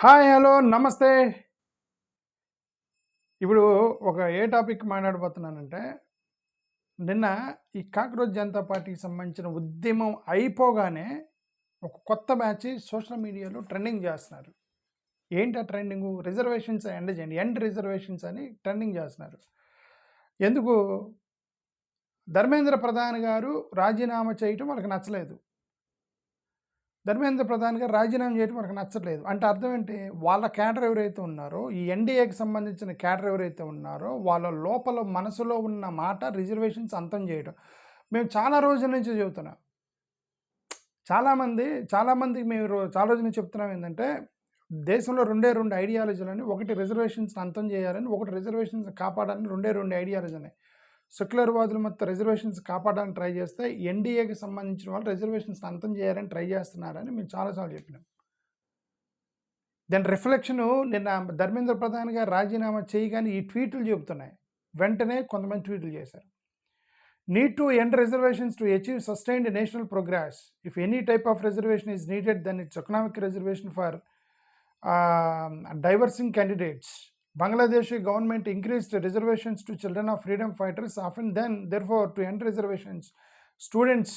Hi, hello, నమస్తే. ఇప్పుడు ఒక టాపిక్ మాట్లాడబోతున్నానంటే, నిన్న ఈ కాక్రోచ్ జనతా పార్టీకి సంబంధించిన ఉద్యమం అయిపోగానే ఒక కొత్త బ్యాచ్ సోషల్ మీడియాలో ట్రెండింగ్ చేస్తున్నారు. ఏంటి ఆ ట్రెండింగు? రిజర్వేషన్స్ ఎండ్ రిజర్వేషన్స్ అని ట్రెండింగ్ చేస్తున్నారు. ఎందుకు? ధర్మేంద్ర ప్రధాన్ గారు రాజీనామా చేయటం వాళ్ళకి నచ్చలేదు. ధర్మేంద్ర ప్రధాన్ గారు రాజీనామా చేయడం మనకు నచ్చట్లేదు. అంటే అర్థం ఏంటి? వాళ్ళ క్యాడర్ ఎవరైతే ఉన్నారో, ఈ ఎన్డీఏకి సంబంధించిన క్యాడర్ ఎవరైతే ఉన్నారో, వాళ్ళ లోపల మనసులో ఉన్న మాట రిజర్వేషన్స్ అంతం చేయడం. మేము చాలా రోజుల నుంచి చెబుతున్నాం. చాలామందికి మేము చాలా రోజుల నుంచి చెప్తున్నాం ఏంటంటే, దేశంలో రెండు ఐడియాలజీలని, ఒకటి రిజర్వేషన్స్ అంతం చేయాలని, ఒకటి రిజర్వేషన్స్ కాపాడాలని రెండు ఐడియాలజీ ఉన్నాయి. సెక్యులర్వాదులు మొత్తం రిజర్వేషన్స్ కాపాడాలని ట్రై చేస్తే, ఎన్డీఏకి సంబంధించిన వాళ్ళు రిజర్వేషన్స్ అంతం చేయాలని ట్రై చేస్తున్నారని మేము చాలాసార్లు చెప్పినాం. దాని రిఫ్లెక్షను నిన్న ధర్మేంద్ర ప్రధాన్ గారు రాజీనామా చేయగానే ఈ ట్వీట్లు చెబుతున్నాయి. వెంటనే కొంతమంది ట్వీట్లు చేశారు. Need to end reservations to achieve sustained national progress. If any type of reservation is needed, then it's economic reservation for diversing candidates. Bangladeshi government increased reservations to children of freedom fighters. Often then, therefore, to end reservations, students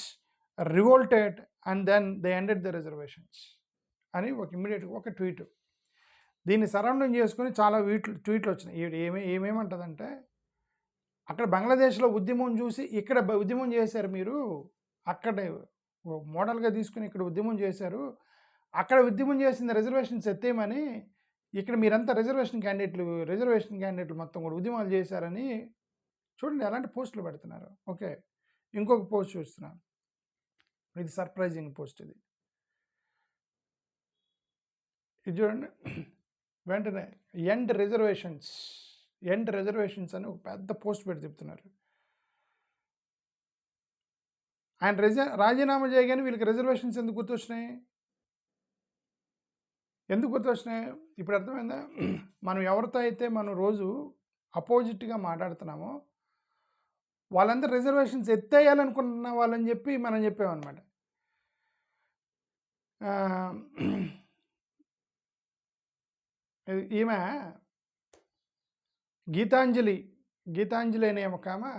revolted and then they ended the reservations. అని ఒక tweet. దీన్ని surrounding చేసుకుని చాలా ట్వీట్లు వచ్చినాయి. ఏమేమంటుందంటే, అక్కడ బంగ్లాదేశ్లో ఉద్యమం చూసి ఇక్కడ ఉద్యమం చేశారు మీరు, అక్కడ మోడల్గా తీసుకుని ఇక్కడ ఉద్యమం చేశారు, అక్కడ ఉద్యమం చేసిన రిజర్వేషన్స్ ఎత్తేయమని ఇక్కడ మీరంతా రిజర్వేషన్ క్యాండిడేట్లు మొత్తం కూడా ఉద్యమాలు చేశారని చూడండి ఎలాంటి పోస్టులు పెడుతున్నారు. ఓకే, ఇంకొక పోస్ట్ చూస్తున్నాను. ఇది సర్ప్రైజింగ్ పోస్ట్. ఇది చూడండి. వెంటనే ఎండ్ రిజర్వేషన్స్ అని ఒక పెద్ద పోస్ట్ పెట్టి చెప్తున్నారు. ఆయన రాజీనామా చేయగానే వీళ్ళకి రిజర్వేషన్స్ ఎందుకు గుర్తొచ్చినాయి? ఇప్పుడు అర్థమైందా? మనం ఎవరితో అయితే మనం రోజు అపోజిట్గా మాట్లాడుతున్నామో వాళ్ళందరూ రిజర్వేషన్స్ ఎత్తేయాలనుకుంటున్న వాళ్ళని చెప్పి మనం చెప్పామన్నమాట. ఈమె గీతాంజలి అనే ఒక ఆమె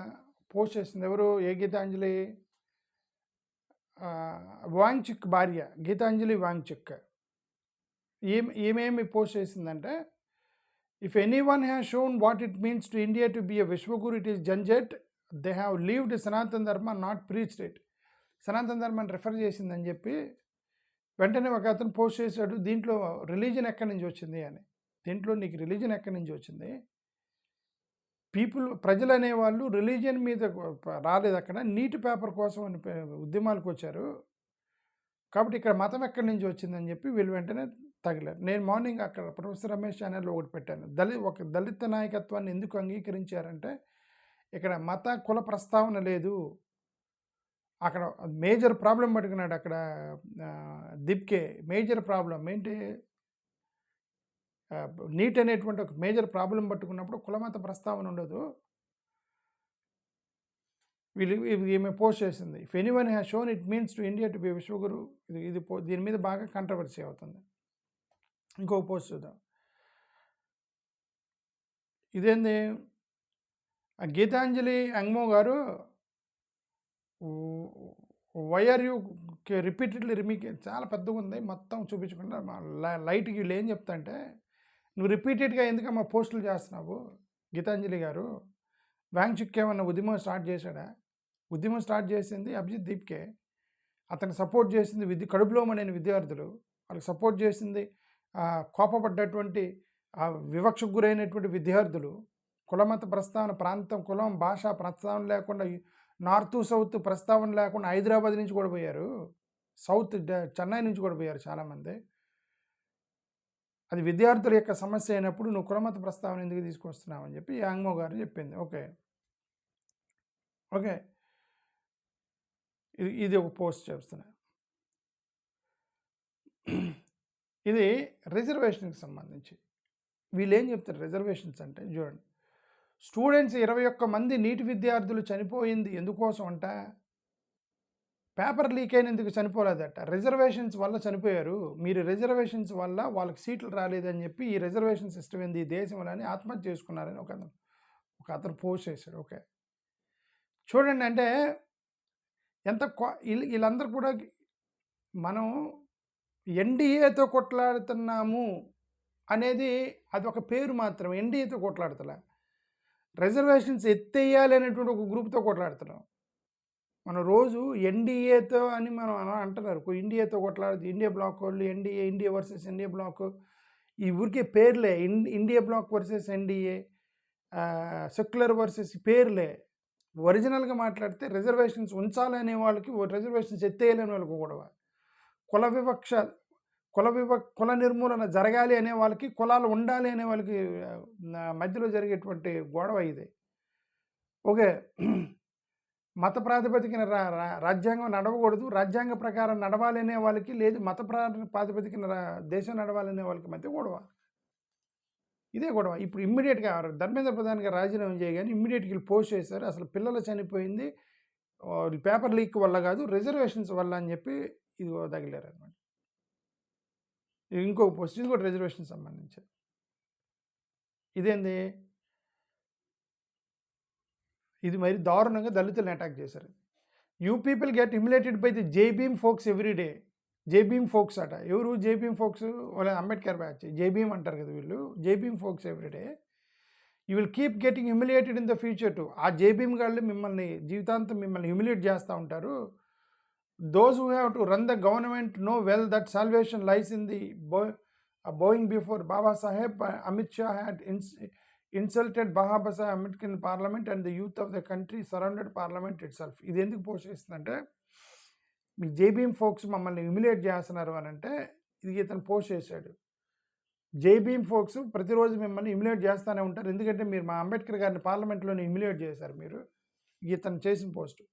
పోస్ట్ చేసింది. ఎవరు? ఏ గీతాంజలి? వాంగ్చుక్ భార్య గీతాంజలి వాంగ్చుక్. ఈమె పోస్ట్ చేసిందంటే, if any one has shown what it means to India to be a Vishwaguru, it is జంజెట్. They have lived Sanatana Dharma, not preached it. సనాతన ధర్మాన్ని రెఫర్ చేసిందని చెప్పి వెంటనే ఒక అతను పోస్ట్ చేశాడు. దీంట్లో రిలీజన్ ఎక్కడి నుంచి వచ్చింది అని. దీంట్లో నీకు రిలీజన్ ఎక్కడి నుంచి వచ్చింది? ప్రజలు అనేవాళ్ళు రిలీజియన్ మీద రాలేదు, అక్కడ నీటి పేపర్ కోసం అని ఉద్యమాలకు వచ్చారు. కాబట్టి ఇక్కడ మతం ఎక్కడి నుంచి వచ్చిందని చెప్పి వీళ్ళు వెంటనే తగిలారు. నేను మార్నింగ్ అక్కడ ప్రొఫెసర్ రమేష్ ఛానల్లో ఒకటి పెట్టాను. ఒక దళిత నాయకత్వాన్ని ఎందుకు అంగీకరించారంటే, ఇక్కడ మత కుల ప్రస్తావన లేదు. అక్కడ మేజర్ ప్రాబ్లం పట్టుకున్నాడు. అక్కడ దిప్కే మేజర్ ప్రాబ్లం ఏంటి? నీట్ అనేటువంటి ఒక మేజర్ ప్రాబ్లం పట్టుకున్నప్పుడు కులమత ప్రస్తావన ఉండదు. ఈమె పోస్ట్ చేసింది. If anyone has shown it means to India to B Vishwaguru. దీని మీద బాగా కంట్రవర్సీ అవుతుంది. ఇంకొక పోస్ట్ చూద్దాం. ఇదేంది? గీతాంజలి అంగ్మో గారు, వై ఆర్ యూ రిపీటెడ్లీ చాలా పెద్దగా ఉంది, మొత్తం చూపించకుండా లైట్కి వీళ్ళు ఏం చెప్తా అంటే, నువ్వు రిపీటెడ్గా ఎందుకమ్మా పోస్టులు చేస్తున్నావు గీతాంజలి గారు? వాంగ్చుక్ ఏమన్నా ఉద్యమం స్టార్ట్ చేశాడా? ఉద్యమం స్టార్ట్ చేసింది అభిజిత్ దీప్కే. అతను సపోర్ట్ చేసింది కడుపులో మడిన విద్యార్థులు. వాళ్ళకి సపోర్ట్ చేసింది కోపపడ్డటువంటి వివక్షకు గురైనటువంటి విద్యార్థులు. కులమత ప్రస్తావన, ప్రాంతం, కులం, భాష ప్రస్తావన లేకుండా, నార్త్ సౌత్ ప్రస్తావన లేకుండా హైదరాబాద్ నుంచి కూడా పోయారు, సౌత్ చెన్నై నుంచి కూడా పోయారు చాలామంది. అది విద్యార్థుల యొక్క సమస్య అయినప్పుడు నువ్వు కులమత ప్రస్తావన ఎందుకు తీసుకొస్తున్నావు అని చెప్పి యాంగ్మో గారు చెప్పింది. ఓకే, ఇది ఒక పోస్ట్ చేస్తున్నా. ఇది రిజర్వేషన్కి సంబంధించి వీళ్ళు ఏం చెప్తారు? రిజర్వేషన్స్ అంటే చూడండి, స్టూడెంట్స్ 21 మంది నీటి విద్యార్థులు చనిపోయింది ఎందుకోసం అంట? పేపర్ లీక్ అయినందుకు చనిపోలేదట, రిజర్వేషన్స్ వల్ల చనిపోయారు. మీరు రిజర్వేషన్స్ వల్ల వాళ్ళకి సీట్లు రాలేదని చెప్పి ఈ రిజర్వేషన్ సిస్టమ్ ఏంది ఈ దేశంలో అని ఆత్మహత్య చేసుకున్నారని ఒక అతను పోస్ట్ చేశాడు. ఓకే, చూడండి అంటే ఎంత వీళ్ళందరూ కూడా మనం ఎన్డీఏతో కొట్లాడుతున్నాము అనేది అది ఒక పేరు మాత్రం. ఎన్డీఏతో కొట్లాడుతున్నా, రిజర్వేషన్స్ ఎత్తేయాలి అనేటువంటి ఒక గ్రూప్తో కొట్లాడుతున్నాం. మనం రోజు ఎన్డీఏతో అని మనం అంటున్నారు, ఇండియాతో కొట్లాడుతూ ఇండియా బ్లాక్ వాళ్ళు ఇండియా వర్సెస్ ఇండియా బ్లాక్, ఈ ఊరికే పేర్లే. India bloc versus NDA, secular versus పేర్లే. ఒరిజినల్గా మాట్లాడితే రిజర్వేషన్స్ ఉంచాలనే వాళ్ళకి, రిజర్వేషన్స్ ఎత్తేయాలనే వాళ్ళకి గొడవ. కుల నిర్మూలన జరగాలి అనే వాళ్ళకి, కులాలు ఉండాలి అనే వాళ్ళకి మధ్యలో జరిగేటువంటి గొడవ ఇది. ఓకే, మత ప్రాతిపదికన రాజ్యాంగం నడవకూడదు, రాజ్యాంగ ప్రకారం నడవాలనే వాళ్ళకి, లేదు మత ప్రాతిపదికన దేశం నడవాలనే వాళ్ళకి మధ్య గొడవ. ఇదే గొడవ. ఇప్పుడు ఇమ్మీడియట్గా ధర్మేంద్ర ప్రధాన్ గారు రాజీనామా చేయగానే ఇమ్మీడియట్గా పోస్ట్ చేశారు, అసలు పిల్లలు చనిపోయింది పేపర్ లీక్ వల్ల కాదు, రిజర్వేషన్స్ వల్ల అని చెప్పి ఇది తగిలారు అనమాట. ఇంకొక పోస్ట్, ఇది కూడా రిజర్వేషన్ సంబంధించి. ఇదేంది, ఇది మరి దారుణంగా దళితులను అటాక్ చేశారు. You people get humiliated by the JBM folks every day. JBM folks అట. ఎవరు జేబీఎం ఫోక్స్? వాళ్ళ అంబేద్కర్ బ్యాచ్, జేబీఎం అంటారు కదా వీళ్ళు. JBM folks every day you will keep getting humiliated in the future too. ఆ జేబీఎం గాళ్ళు మిమ్మల్ని జీవితాంతం మిమ్మల్ని హ్యూమిలేట్ చేస్తూ ఉంటారు. Those who have to run the government know well that salvation lies in the bowing before Baba Saheb. Amit Shah had insulted Baba Saheb Ambedkar in parliament, and the youth of the country surrounded parliament itself. ఇది ఎందుకు post చేస్తుందంటే, మీ JBM folks మమ్మల్ని humiliate చేస్తున్నారు అని అంటే ఇది ఇతను post చేశాడు. జేబీఎం ఫోక్స్ ప్రతిరోజు మిమ్మల్ని హ్యూమిలేట్ చేస్తూనే ఉంటారు, ఎందుకంటే మీరు మా అంబేద్కర్ గారిని పార్లమెంట్లోనే హ్యూమిలేట్ చేశారు. మీరు ఇతను చేసిన పోస్టు,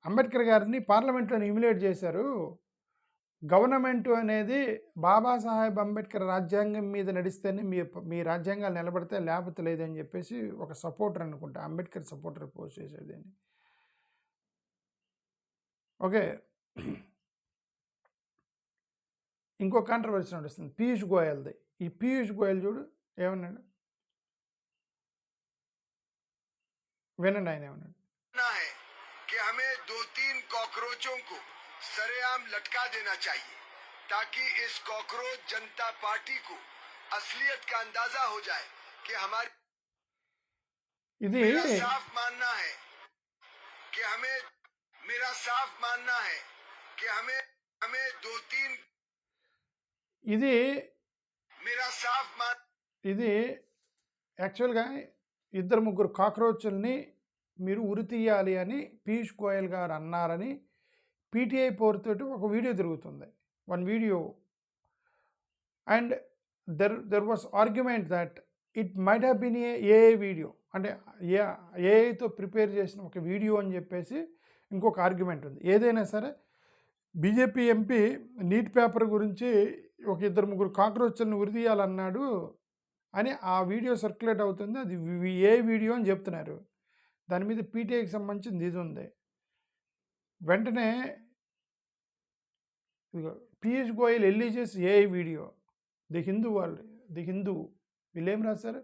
అంబేద్కర్ గారిని పార్లమెంట్లో హ్యూమిలేట్ చేశారు. గవర్నమెంట్ అనేది బాబాసాహెబ్ అంబేద్కర్ రాజ్యాంగం మీద నడిస్తేనే మీ రాజ్యాంగాలు నిలబడితే, లేకపోతే లేదని చెప్పేసి ఒక సపోర్టర్ అనుకుంటా, అంబేద్కర్ సపోర్టర్ పోస్ట్ చేసేది. ఓకే, ఇంకో కాంట్రవర్సీ నడుస్తుంది పీయూష్ గోయల్ది. ఈ పీయూష్ గోయల్ చూడు ఏమన్నాడు, వినండి ఆయన ఏమన్నాడు. हमें 2-3 कॉकरोचों को सरेआम लटका देना चाहिए ताकि इस कॉकरोच जनता पार्टी को असलियत का अंदाजा हो जाए कि हमारी मेरा साफ मानना है कि मेरा साफ मानना है कि हमें 2-3 ఇది मेरा साफ मान ఇది యాక్చువల్గా 2-3 కాక్రోచ్ల్ని మీరు ఉరి తీయాలి అని పీయూష్ గోయల్ గారు అన్నారని పీటీఐ పోరుతోటి ఒక వీడియో తిరుగుతుంది, one video. And there was argument that it might have been AI video, అంటే ఏఐతో ప్రిపేర్ చేసిన ఒక వీడియో అని చెప్పేసి ఇంకొక ఆర్గ్యుమెంట్ ఉంది. ఏదైనా సరే బీజేపీ ఎంపీ నీట్ పేపర్ గురించి ఒక 2-3 కాక్రోచ్లను ఉరి తీయాలన్నాడు అని ఆ వీడియో సర్క్యులేట్ అవుతుంది. అది ఏ వీడియో అని చెప్తున్నారు. దాని మీద పీటీఐకి సంబంధించింది ఇది ఉంది. వెంటనే Piyush Goyal alleges AI video, the Hindu వీళ్ళు ఏం రాశారు,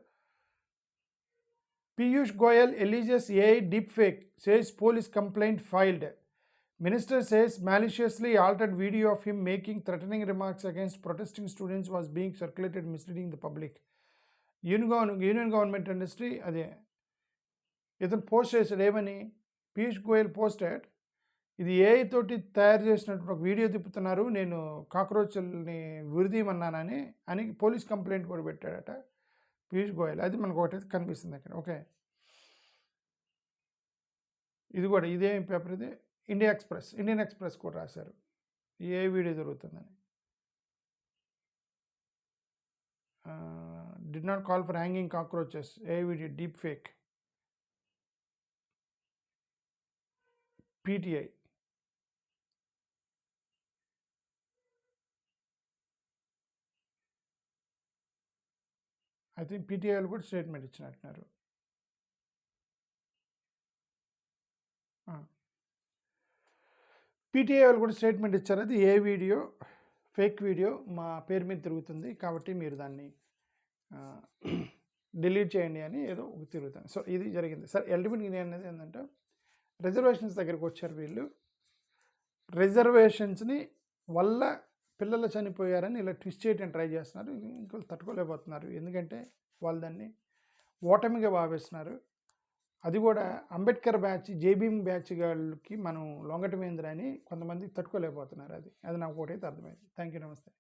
Piyush Goyal alleges AI deep fake, says police complaint filed. Minister says maliciously altered video of him making threatening remarks against protesting students was being circulated, misleading the public. Union Government Industry అదే ఇతను post చేశాడు. ఏమని, Piyush Goyal posted, ఇది AI తోటి తయారు చేసినటువంటి ఒక video తిప్పుతున్నారు, నేను కాక్రోచ్ల్ని ఉరిదీయమన్నానని అని పోలీస్ కంప్లైంట్ కూడా పెట్టాడట పీయూష్ గోయల్. అది మనకు ఒకటి కనిపిస్తుంది అక్కడ. ఓకే, ఇది కూడా ఇదే పేపర్, ఇది ఇండియన్ ఎక్స్ప్రెస్ కూడా రాశారు ఏ వీడియో జరుగుతుందని. Did not call for hanging cockroaches, a video deep fake, PTI. I think పీటీఐలు కూడా స్టేట్మెంట్ ఇచ్చినట్టున్నారు. పీటీఐ వాళ్ళు కూడా స్టేట్మెంట్ ఇచ్చారు. అది ఏ వీడియో, ఫేక్ వీడియో మా పేరు మీద తిరుగుతుంది కాబట్టి మీరు దాన్ని డిలీట్ చేయండి అని ఏదో ఒక తిరుగుతుంది. సో ఇది జరిగింది. సరే అల్టిమేట్గా నేను అనేది ఏంటంటే రిజర్వేషన్స్ దగ్గరికి వచ్చారు వీళ్ళు. రిజర్వేషన్స్ని వల్ల పిల్లలు చనిపోయారని ఇలా ట్విస్ట్ చేయడం ట్రై చేస్తున్నారు. ఇంకొకరు తట్టుకోలేకపోతున్నారు. ఎందుకంటే వాళ్ళు దాన్ని ఓటమిగా భావిస్తున్నారు. అది కూడా అంబేద్కర్ బ్యాచ్, జేబీఎం బ్యాచ్ వాళ్ళకి మనం లొంగటమేంద్ర అని కొంతమంది తట్టుకోలేకపోతున్నారు. అది నాకు ఒకటైతే అర్థమైంది. థ్యాంక్ యూ, నమస్తే.